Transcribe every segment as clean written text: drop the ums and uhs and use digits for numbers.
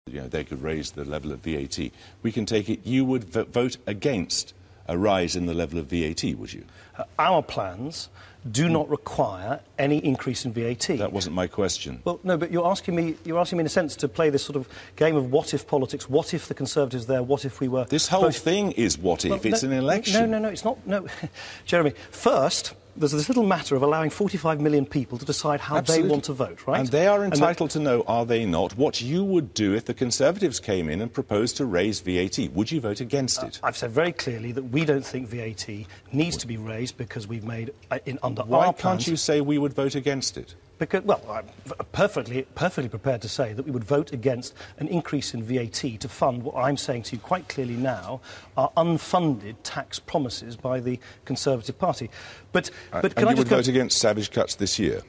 they could raise the level of VAT. We can take it you would vote against a rise in the level of VAT, would you? Our plans do not require any increase in VAT. That wasn't my question. Well, no, but you're asking me in a sense to play this sort of game of what-if politics. What if the Conservatives there? What if we were... This whole thing is what if. It's an election. No, it's not. No, Jeremy, first, there's this little matter of allowing 45 million people to decide how they want to vote, right? And they are entitled to know, are they not, what you would do if the Conservatives came in and proposed to raise VAT. Would you vote against it? I've said very clearly that we don't think VAT needs to be raised because we've made, under Why our plans... can't you say we would vote against it? Because, well, I'm perfectly prepared to say that we would vote against an increase in VAT to fund what I'm saying to you quite clearly now are unfunded tax promises by the Conservative Party. But can I just vote against savage cuts this year?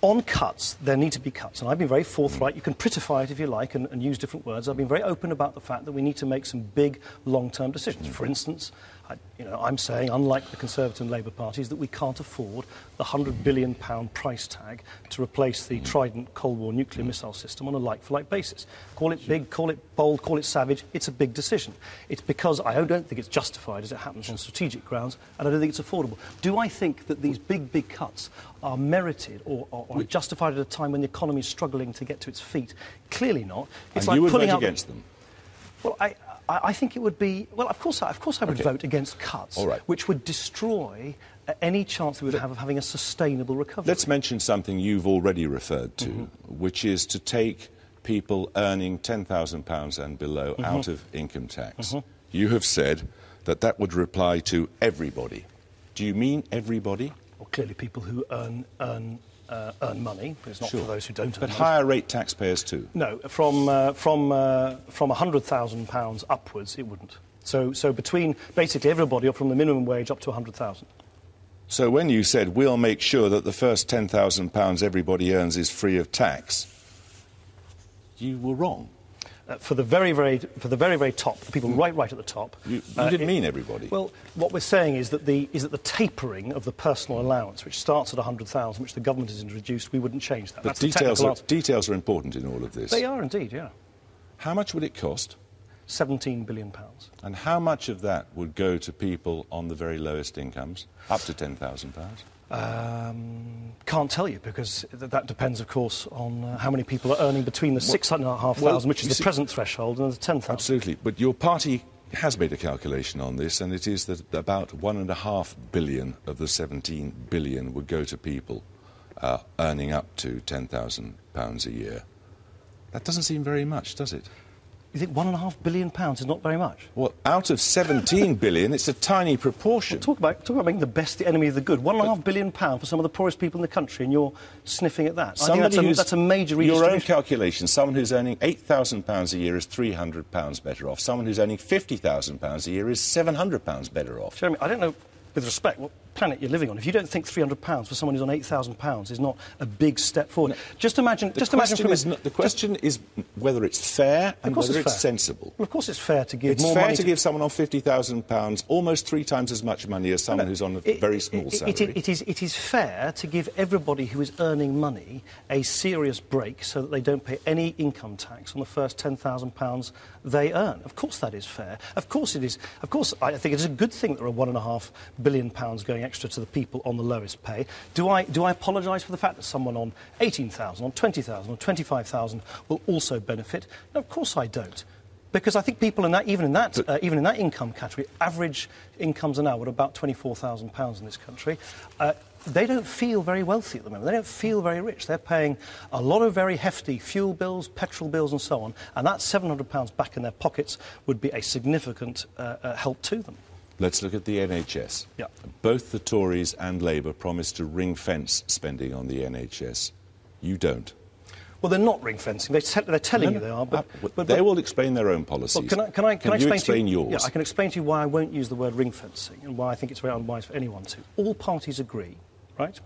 On cuts, there need to be cuts, and I've been very forthright. You can prettify it if you like and use different words. I've been very open about the fact that we need to make some big, long-term decisions. For instance, I'm saying, unlike the Conservative and Labour parties, that we can't afford the £100 billion price tag to replace the Trident Cold War nuclear missile system on a like-for-like basis. Call it big, call it bold, call it savage. It's a big decision. It's because I don't think it's justified as it happens on strategic grounds, and I don't think it's affordable. Do I think that these big cuts are merited or are justified at a time when the economy is struggling to get to its feet? Clearly not. It's and like you would pulling vote out against them? Well, I think it would be... Well, of course I would vote against cuts, which would destroy any chance that we would have of having a sustainable recovery. Let's mention something you've already referred to, which is to take people earning £10,000 and below out of income tax. You have said that that would apply to everybody. Do you mean everybody? Well, clearly people who earn money, but it's not for those who don't earn money. But higher rate taxpayers too? No, from £100,000 upwards, it wouldn't. So between basically everybody, or from the minimum wage up to 100,000. So when you said we'll make sure that the first £10,000 everybody earns is free of tax, you were wrong. For the very top, the people right at the top. You didn't mean everybody. Well, what we're saying is that the tapering of the personal allowance, which starts at 100,000, which the government has introduced, we wouldn't change that. But That's details are important in all of this. They are indeed, yeah. How much would it cost? £17 billion. And how much of that would go to people on the very lowest incomes, up to £10,000? Can't tell you, because that depends, of course, on how many people are earning between the 6,500, which is the present threshold, and the 10,000. Absolutely. But your party has made a calculation on this, and it is that about £1.5 billion of the £17 billion would go to people earning up to £10,000 a year. That doesn't seem very much, does it? You think £1.5 billion is not very much? Well, out of 17 billion, it's a tiny proportion. Well, talk about making the best the enemy of the good. £1.5 billion for some of the poorest people in the country, and you're sniffing at that. I think that's a major redistribution. Your own calculation, someone who's earning £8,000 a year is £300 better off. Someone who's earning £50,000 a year is £700 better off. Jeremy, I don't know, with respect, what planet you're living on. If you don't think £300 for someone who's on £8,000 is not a big step forward, just imagine. The question is whether it's fair and whether it's sensible. Well, of course, it's fair to give more money. It's fair to give someone on £50,000 almost 3 times as much money as someone who's on a very small salary. It is fair to give everybody who is earning money a serious break so that they don't pay any income tax on the first £10,000 they earn. Of course, that is fair. Of course, it is. Of course, I think it is a good thing that there are £1.5 billion going extra to the people on the lowest pay. Do I apologise for the fact that someone on 18,000, on 20,000, on 25,000 will also benefit? No, of course I don't. Because I think people even in that income category, average incomes are now at about £24,000 in this country. They don't feel very wealthy at the moment. They don't feel very rich. They're paying a lot of very hefty fuel bills, petrol bills and so on, and that £700 back in their pockets would be a significant help to them. Let's look at the NHS. Yeah. Both the Tories and Labour promised to ring-fence spending on the NHS. You don't. Well, they're not ring-fencing. They're telling you they are. But they will explain their own policies. Well, can I explain yours? Yeah, I can explain to you why I won't use the word ring-fencing and why I think it's very unwise for anyone to. All parties agree, right,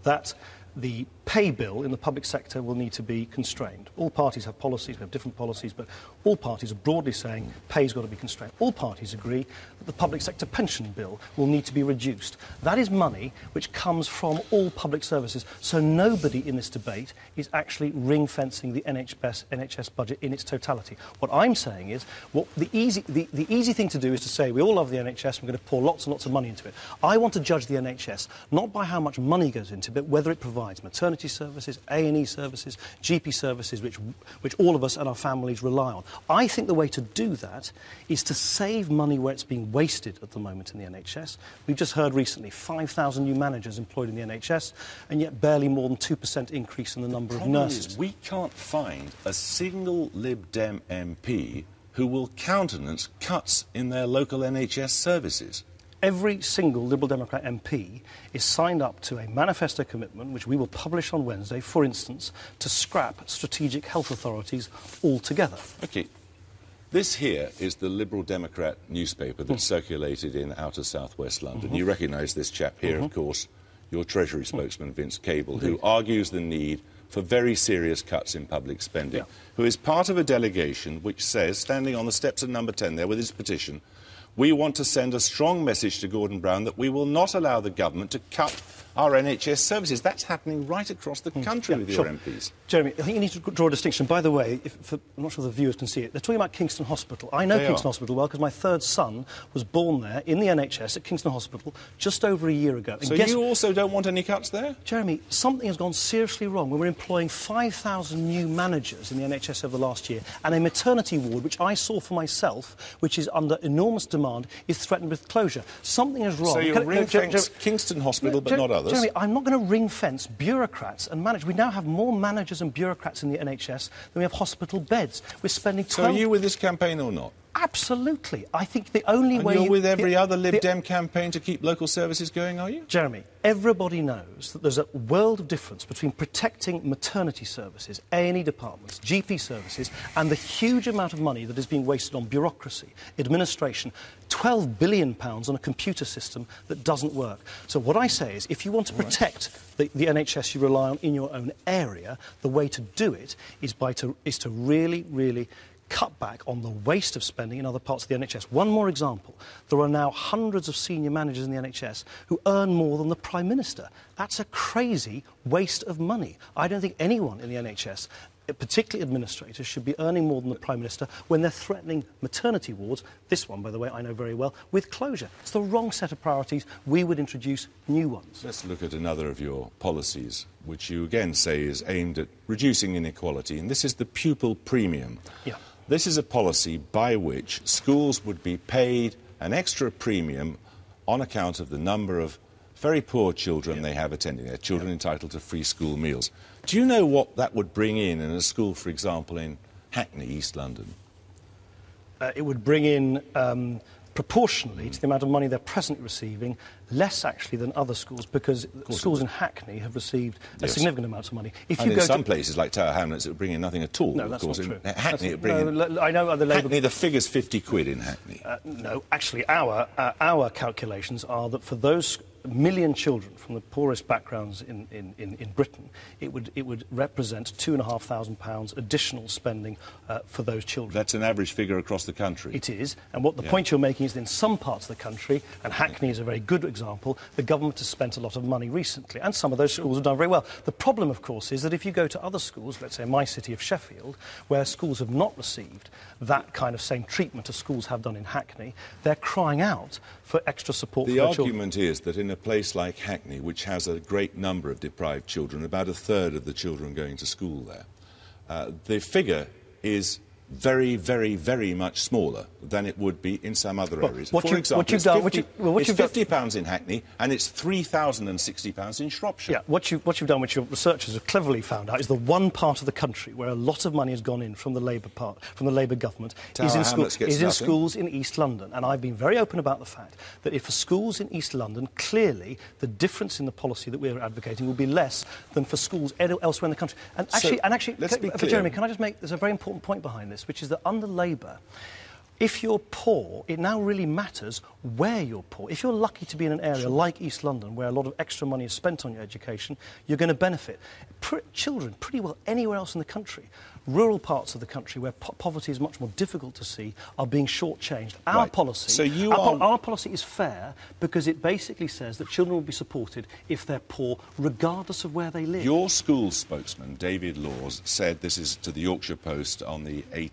that the pay bill in the public sector will need to be constrained. All parties have policies, we have different policies, but all parties are broadly saying pay's got to be constrained. All parties agree that the public sector pension bill will need to be reduced. That is money which comes from all public services, so nobody in this debate is actually ring-fencing the NHS budget in its totality. What I'm saying is, the easy thing to do is to say, we all love the NHS, we're going to pour lots and lots of money into it. I want to judge the NHS not by how much money goes into it, but whether it provides maternity services, A&E services, GP services, which all of us and our families rely on. I think the way to do that is to save money where it's being wasted at the moment in the NHS. We've just heard recently 5,000 new managers employed in the NHS, and yet barely more than 2% increase in the number of nurses. We can't find a single Lib Dem MP who will countenance cuts in their local NHS services. Every single Liberal Democrat MP is signed up to a manifesto commitment, which we will publish on Wednesday, for instance, to scrap strategic health authorities altogether. OK. This here is the Liberal Democrat newspaper that's circulated in outer southwest London. You recognise this chap here, of course, your Treasury spokesman, Vince Cable, who argues the need for very serious cuts in public spending, who is part of a delegation which says, standing on the steps of number 10 there with his petition, we want to send a strong message to Gordon Brown that we will not allow the government to cut our NHS services. That's happening right across the country with your MPs. Jeremy, I think you need to draw a distinction. By the way, I'm not sure the viewers can see it, they're talking about Kingston Hospital. I know Kingston Hospital well because my third son was born there in the NHS at Kingston Hospital just over a year ago. And so you also don't want any cuts there? Jeremy, something has gone seriously wrong when we're employing 5,000 new managers in the NHS over the last year, and a maternity ward, which I saw for myself, which is under enormous demand, is threatened with closure. Something is wrong. So you ring-fence Kingston Hospital but not others? Jeremy, I'm not going to ring-fence bureaucrats and managers. We now have more managers and bureaucrats in the NHS than we have hospital beds. We're spending... So are you with this campaign or not? Absolutely. I think the only way... And you're with every other Lib Dem campaign to keep local services going, are you? Jeremy, everybody knows that there's a world of difference between protecting maternity services, A&E departments, GP services, and the huge amount of money that is being wasted on bureaucracy, administration, £12 billion on a computer system that doesn't work. So what I say is, if you want to protect the NHS you rely on in your own area, the way to do it is to really, really cut back on the waste of spending in other parts of the NHS. One more example. There are now hundreds of senior managers in the NHS who earn more than the Prime Minister. That's a crazy waste of money. I don't think anyone in the NHS, particularly administrators, should be earning more than the Prime Minister when they're threatening maternity wards, this one, by the way, I know very well, with closure. It's the wrong set of priorities. We would introduce new ones. Let's look at another of your policies, which you again say is aimed at reducing inequality, and this is the pupil premium. Yeah. This is a policy by which schools would be paid an extra premium on account of the number of very poor children they have attending. They're children entitled to free school meals. Do you know what that would bring in a school, for example, in Hackney, East London? It would bring in, proportionally to the amount of money they're presently receiving, less actually than other schools, because schools in Hackney have received a significant amount of money. If and you in go some places, like Tower Hamlets, it would bring in nothing at all. No, that's not true. In Hackney, it would bring in... I know other Labour... Hackney, the figure's 50 quid in Hackney. No, actually, our calculations are that for those million children from the poorest backgrounds in Britain, it would represent £2,500 additional spending for those children. That's an average figure across the country. It is, and what the point you're making is that in some parts of the country, and Hackney is a very good example, the government has spent a lot of money recently, and some of those schools have done very well. The problem, of course, is that if you go to other schools, let's say my city of Sheffield, where schools have not received that kind of same treatment as schools have done in Hackney, they're crying out for extra support for their children. The argument is that in a place like Hackney, which has a great number of deprived children, about a third of the children going to school there, the figure is very, very, very much smaller than it would be in some other areas. For example, it's £50 in Hackney, and it's £3,060 in Shropshire. Yeah, what you've done, which your researchers have cleverly found out, is the one part of the country where a lot of money has gone in from the Labour government is in schools in East London. And I've been very open about the fact that if for schools in East London, clearly the difference in the policy that we're advocating will be less than for schools elsewhere in the country. Let's be clear. Jeremy, can I just make... There's a very important point behind this, which is that under Labour, If you're poor, it now really matters where you're poor. If you're lucky to be in an area like East London, where a lot of extra money is spent on your education, you're going to benefit. Children, pretty well anywhere else in the country, rural parts of the country where poverty is much more difficult to see, are being shortchanged. Our policy, our policy is fair because it basically says that children will be supported if they're poor, regardless of where they live. Your school spokesman, David Laws, said, this is to the Yorkshire Post on the 18th